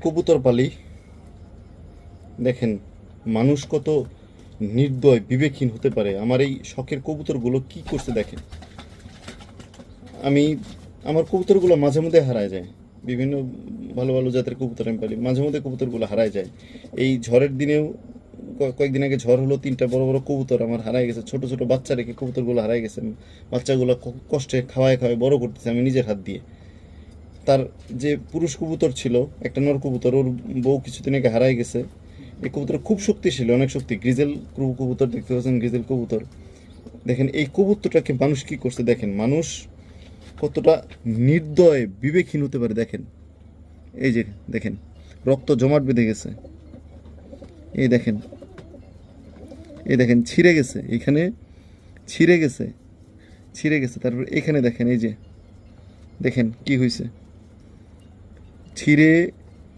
কবুতর পালি, দেখেন মানুষ কত নির্দয় বিবেকহীন হতে পারে। আমার এই শখের কবুতরগুলো কি করছে দেখেন। আমি আমার কবুতরগুলো মাঝে মধ্যে হারায় যায়, বিভিন্ন ভালো ভালো জাতের কবুতর আমি পালি, মাঝে মধ্যে কবুতরগুলো হারায় যায়। এই ঝড়ের দিনেও কয়েকদিন আগে ঝড় হলো, 3টা বড় বড় কবুতর আমার হারায় গেছে। ছোট ছোট বাচ্চা রেখে কবুতরগুলো হারায় গেছে। বাচ্চাগুলো কষ্টে খাওয়ায় খাওয়ায় বড় করতেছে আমি নিজের হাত দিয়ে। তার যে পুরুষ কবুতর ছিল, একটা নর কবুতর, ওর বউ কিছুদিন আগে হারায় গেছে। এই কবুতর খুব শক্তিশালী, অনেক শক্তি, গ্রিজেল কবুতর দেখতে পাচ্ছেন, গ্রিজেল কবুতর। দেখেন এই কবুতরটাকে মানুষ কি করছে, দেখেন মানুষ কতটা নির্দয় বিবেকহীন হতে পারে। দেখেন এই যে দেখেন রক্ত জমাট বেঁধে গেছে, এই দেখেন, এই দেখেন ছিঁড়ে গেছে, এখানে ছিঁড়ে গেছে, ছিঁড়ে গেছে। তারপর এখানে দেখেন, এই যে দেখেন কি হয়েছে, ছিঁড়ে